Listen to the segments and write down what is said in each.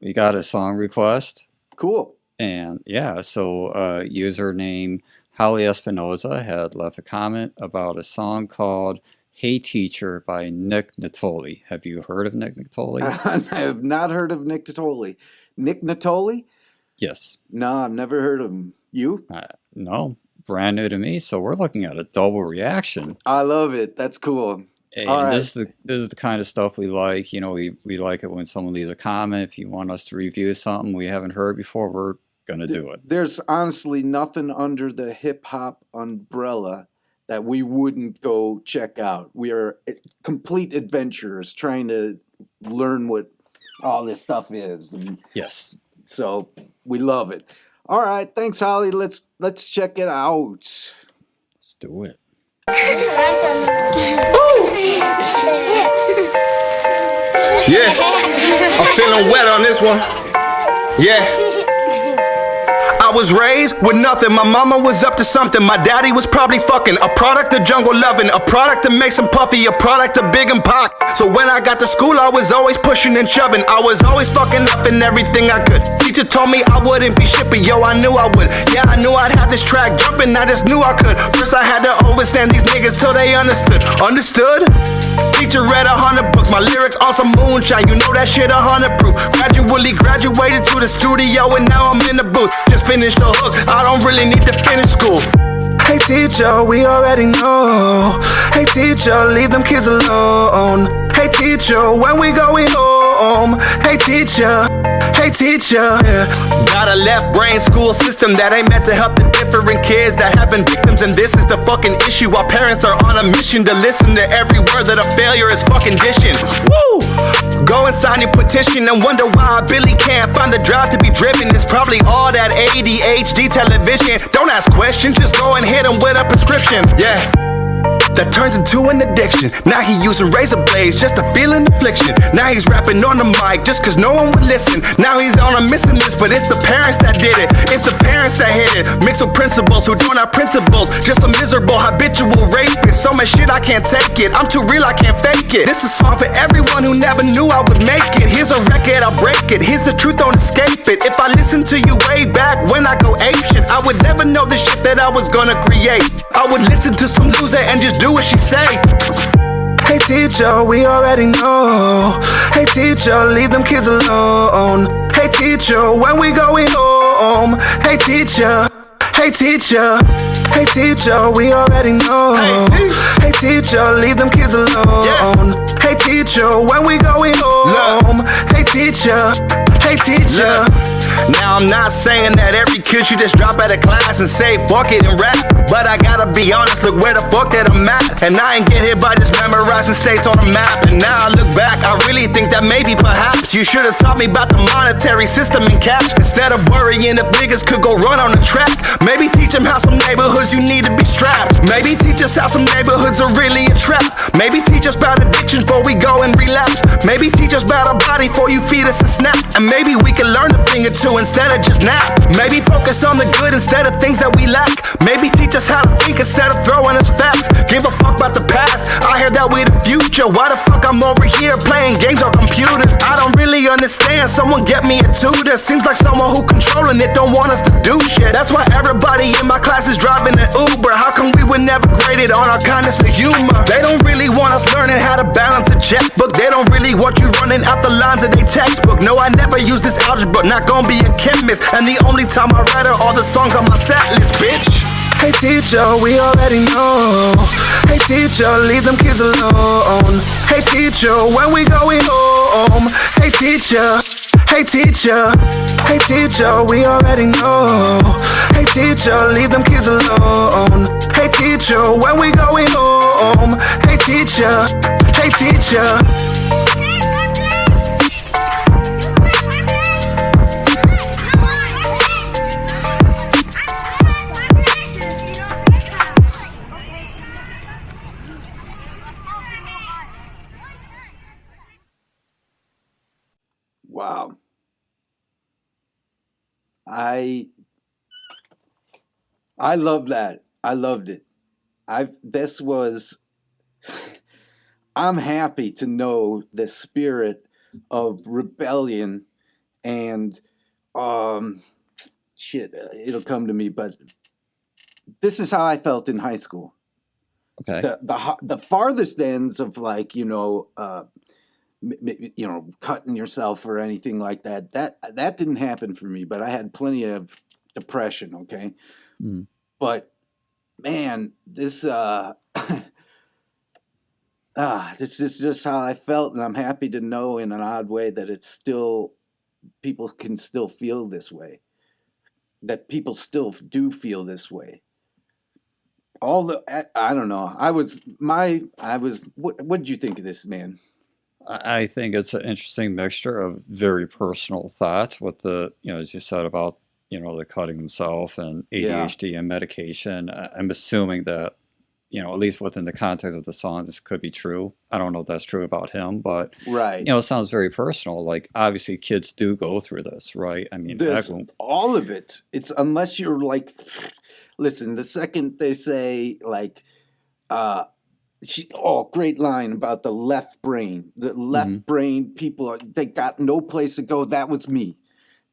we got a song request, Cool. and yeah, so username Holly Espinoza had left a comment about a song called "Hey Teacher" by Nick Nittoli. Have you heard of Nick Nittoli? I have not heard of Nick Nittoli. Nick Nittoli? Yes. No, I've never heard of him. You? No, brand new to me. So we're looking at a double reaction. I love it. That's cool. And All right. this is the kind of stuff we like. You know, we like it when someone leaves a comment. If you want us to review something we haven't heard before, we're gonna do it. There's honestly nothing under the hip hop umbrella that we wouldn't go check out. We are complete adventurers trying to learn what all this stuff is. Yes. So we love it. All right, thanks, Holly. Let's check it out. Let's do it. Yeah, I'm feeling wet on this one. Yeah. I was raised with nothing. My mama was up to something. My daddy was probably fucking. A product of jungle loving. A product that makes him puffy. A product of big and Pac. So when I got to school, I was always pushing and shoving. I was always fucking up in everything I could. Teacher told me I wouldn't be shit, but yo, I knew I would. Yeah, I knew I'd have this track jumping. I just knew I could. First I had to overstand these niggas till they understood. Understood? Teacher read 100 books. My lyrics on some moonshine. You know that shit 100 proof. Gradually graduated to the studio and now I'm in the booth. Just finished the hook. I don't really need to finish school. Hey teacher, we already know. Hey teacher, leave them kids alone. Hey teacher, when we going home. Hey teacher, hey teacher. Yeah. Got a left brain school system that ain't meant to help the different kids that have been victims, and this is the fucking issue. Our parents are on a mission to listen to every word that a failure is fucking dishing. Woo! Go and sign your petition and wonder why Billy can't find the drive to be driven. It's probably all that ADHD television. Don't ask questions, just go and hit him with a prescription. Yeah. That turns into an addiction. Now he using razor blades just to feel an affliction. Now he's rapping on the mic just cause no one would listen. Now he's on a missing list, but it's the parents that did it. It's the parents that hit it. Mixed with principals who don't have principles. Just a miserable habitual rapist. So much shit I can't take it. I'm too real, I can't fake it. This is a song for everyone who never knew I would make it. Here's a record, I'll break it. Here's the truth, don't escape it. If I listen to you way back when I go apeshit, I would never know the shit that I was gonna create. I would listen to some loser and just do what she say. Hey teacher, we already know. Hey teacher, leave them kids alone. Hey teacher, when we going home. Hey teacher, hey teacher. Hey teacher, we already know. Hey teacher, leave them kids alone. Hey teacher, when we going home. Hey teacher, hey teacher. Now I'm not saying that every kid should just drop out of class and say fuck it and rap, but I gotta be honest, look where the fuck that I'm at. And I ain't get hit by just memorizing states on a map. And now I look back, I really think that maybe perhaps you should have taught me about the monetary system and cash, instead of worrying if niggas could go run on the track. Maybe teach them how some neighborhoods you need to be strapped. Maybe teach us how some neighborhoods are really a trap. Maybe teach us about addiction before we go and relapse. Maybe teach us about our body before you feed us a snap. And maybe we can learn a thing or two instead of just nap. Maybe focus on the good instead of things that we lack. Maybe teach us how to think instead of throwing us facts. Give a fuck about the past, I heard that we the future. Why the fuck I'm over here playing games on computers? I don't really understand, someone get me a tutor. Seems like someone who controlling it don't want us to do shit. That's why everybody in my class is driving an Uber. How come we were never graded on our kindness of humor? They don't really want us learning how to balance a checkbook. They don't really want you running out the lines of their textbook. No, I never use this algebra, not gonna be a chemist. And the only time I read are all the songs on my set list, bitch. Hey teacher, we already know. Hey teacher, leave them kids alone. Hey teacher, when we going home. Hey teacher, hey teacher. Hey teacher, we already know. Hey teacher, leave them kids alone. Hey teacher, when we going home. Hey teacher, hey teacher. Wow. I love that. I loved it. This was I'm happy to know the spirit of rebellion And um, shit, it'll come to me. But this is how I felt in high school. Okay. The farthest ends of like cutting yourself or anything like that. That didn't happen for me. But I had plenty of depression. Okay, Mm. but man, this this is just how I felt, and I'm happy to know in an odd way that it's still people can still feel this way. That people still do feel this way. I don't know. What did you think of this, man? I think it's an interesting mixture of very personal thoughts with the, as you said about, the cutting himself and Yeah, ADHD and medication. I'm assuming that, at least within the context of the song, this could be true. I don't know if that's true about him, but, right. it sounds very personal. Like, obviously, kids do go through this, right? I mean, heck, There's all of it. It's unless you're like, listen, the second they say like, uh, great line about the left brain. The mhm, left brain people they got no place to go. That was me.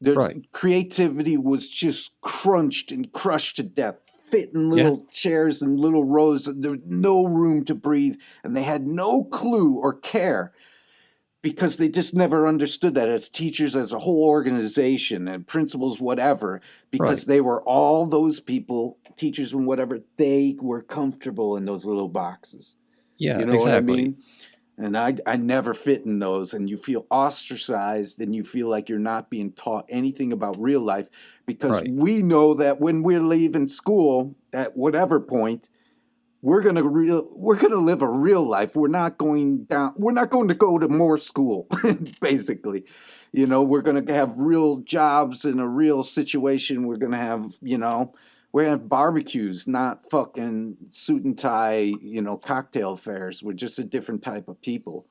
Their right. creativity was just crunched and crushed to death. Fit in Yeah, little chairs and little rows. There was no room to breathe, and they had no clue or care because they just never understood that as teachers, as a whole organization, and principals, whatever. right. Because they were all those people, teachers and whatever. They were comfortable in those little boxes. Yeah, You know what I exactly. mean? And I never fit in those, and you feel ostracized, and you feel like you're not being taught anything about real life because Right. we know that when we're leaving school at whatever point, we're gonna live a real life. We're not going down. We're not going to go to more school, basically. We're gonna have real jobs in a real situation. We're gonna have we're gonna have barbecues, not fucking suit and tie, cocktail fairs. We're just a different type of people.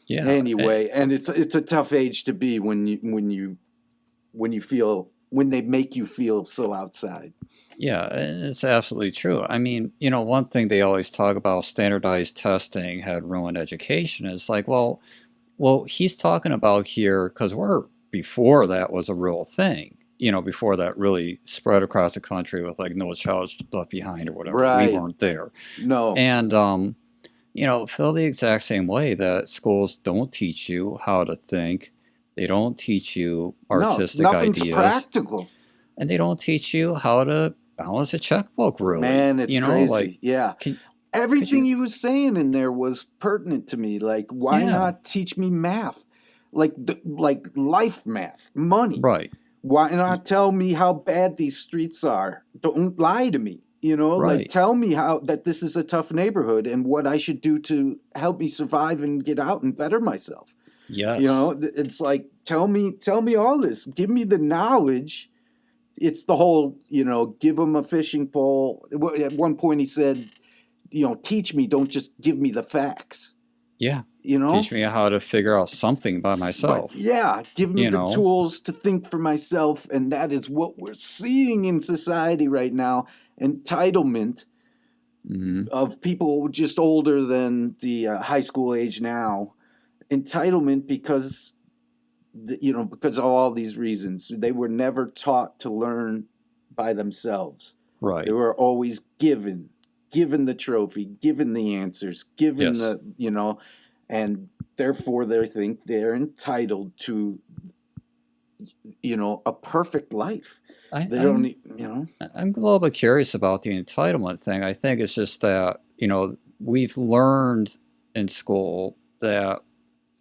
Yeah. Anyway, and it's a tough age to be when they make you feel so outside. Yeah, it's absolutely true. I mean, one thing they always talk about standardized testing had ruined education is like, well, he's talking about here because we're before that was a real thing. Before that really spread across the country with like No Child Left Behind or whatever. We Right. weren't there, No. and feel the exact same way that schools don't teach you how to think. They don't teach you No, artistic nothing's ideas, practical. and they don't teach you how to balance a checkbook. Really, Man, it's like crazy. Yeah. can could Everything you? he was saying in there was pertinent to me. Like, why Yeah, not teach me math? Like life math, money. right, Why y- not tell me how bad these streets are? Don't lie to me. Like right. tell me how that this is a tough neighborhood and what I should do to help me survive and get out and better myself. Yes. It's like tell me all this. Give me the knowledge. It's the whole, give him a fishing pole. At one point he said, teach me, don't just give me the facts, Yeah. you know? Teach me how to figure out something by But myself. yeah, give me You the know. tools to think for myself. And that is what we're seeing in society right now. Entitlement Hmm. of people just older than the high school age now. Entitlement because of all these reasons. They were never taught to learn by themselves. They Right. were always given the trophy, given the answers, given Yes. the, and therefore they think they're entitled to, a perfect life. I, They don't, I'm need- you know, I'm a little bit curious about the entitlement thing. I think it's just that we've learned in school that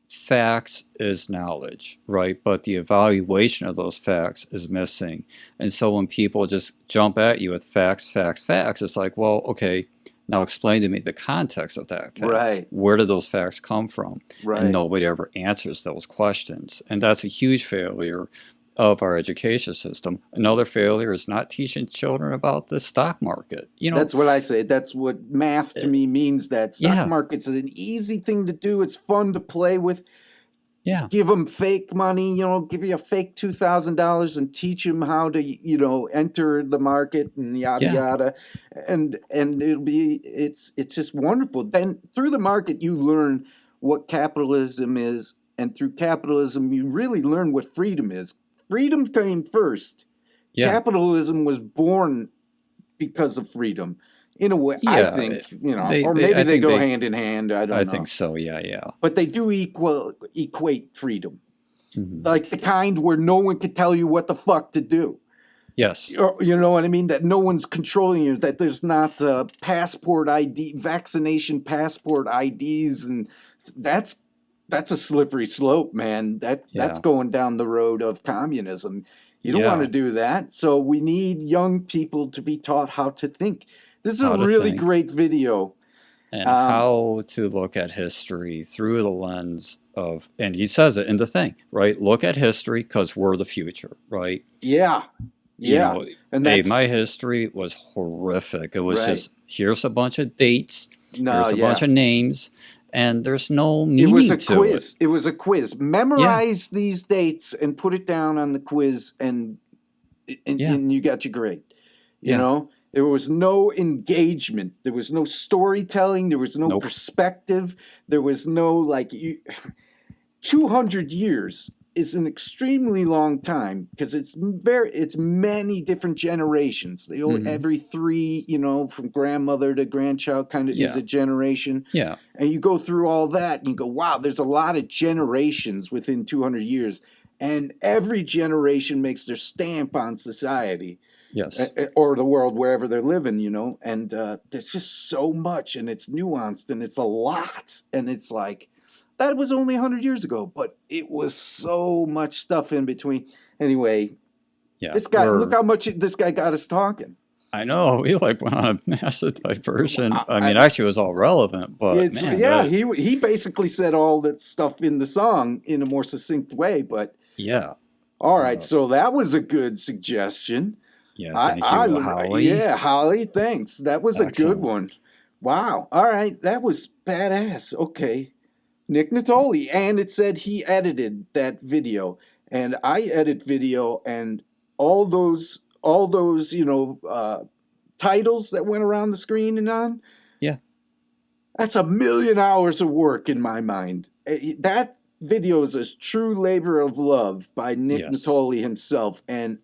facts is knowledge, right? But the evaluation of those facts is missing. And so when people just jump at you with facts, facts, facts, it's like, well, okay, now explain to me the context of that facts. right, Where did those facts come from? And right. nobody ever answers those questions. And that's a huge failure of our education system. Another failure is not teaching children about the stock market. That's what I say. That's what math to Uh, me means. That stock yeah, market's an easy thing to do. It's fun to play with. yeah, Give them fake money, give you a fake $2,000 and teach them how to, enter the market and yada yeah, yada, and it's just wonderful. Then through the market, you learn what capitalism is, and through capitalism, you really learn what freedom is. Freedom came first. Yeah. Capitalism was born because of freedom. In a way, I Yeah, think, I or maybe they think go hand in hand. I don't know. I think so. Yeah, yeah. But they do equate freedom. Mhm. Like the kind where no one can tell you what the fuck to do. Yes. You know what I mean? That no one's controlling you, that there's not passport ID, vaccination passport IDs, and that's a slippery slope, man. That's Yeah. going down the road of communism. You don't want to Yeah. do that. So we need young people to be taught how to think. This is How a to really think. great video. And how to look at history through the lens of, and he says it in the thing, right? Look at history because we're the future, right? Yeah. Yeah. You know, And hey, that's my history was horrific. It was right. just, here's a bunch of dates, No, here's a bunch yeah. of names, and there's no It was meaning a to it. quiz. It was a quiz. Yeah. Memorize these dates and put it down on the quiz, and Yeah. you got your grade. You Yeah. know, there was no engagement. There was no storytelling. There was no Nope. perspective. There was no 200 years is an extremely long time because it's many different generations. Mhm. Every three, from grandmother to grandchild kind of is Yeah. a generation. Yeah. And you go through all that and you go, wow, there's a lot of generations within 200 years. And every generation makes their stamp on society Yes. or the world wherever they're living, And there's just so much, and it's nuanced, and it's a lot. And it's like, that was only 100 years ago, but it was so much stuff in between. Anyway, Yeah. this guy, look how much this guy got us talking. I know he went on a massive diversion. I mean, I- actually, it was all relevant, but It's man, yeah, that- he basically said all that stuff in the song in a more succinct way. But yeah, all right, so that was a good suggestion. yeah. Thank you, Holly. Yeah, Holly, thanks. That was a good Excellent. one. Wow. All right, that was badass. Okay, Nick Nittoli, and it said he edited that video, and I edit video, and all those titles that went around the screen and on. Yeah. That's 1,000,000 hours of work in my mind. That video is a true labor of love by Nick Yes. Nittoli himself, and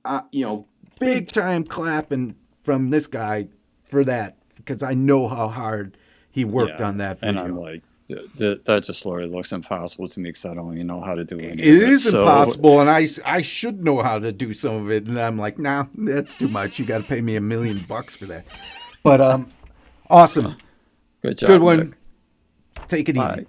big time clapping from this guy for that, because I know how hard he worked Yeah. on that And video. I'm like, that just literally looks impossible to me because I don't even know how to do any It of is so- impossible, and I should know how to do some of it, and I'm like, nah, that's too much. You got to pay me $1,000,000 for that. But awesome, Good job. good one. Nick. Take it Bye. easy.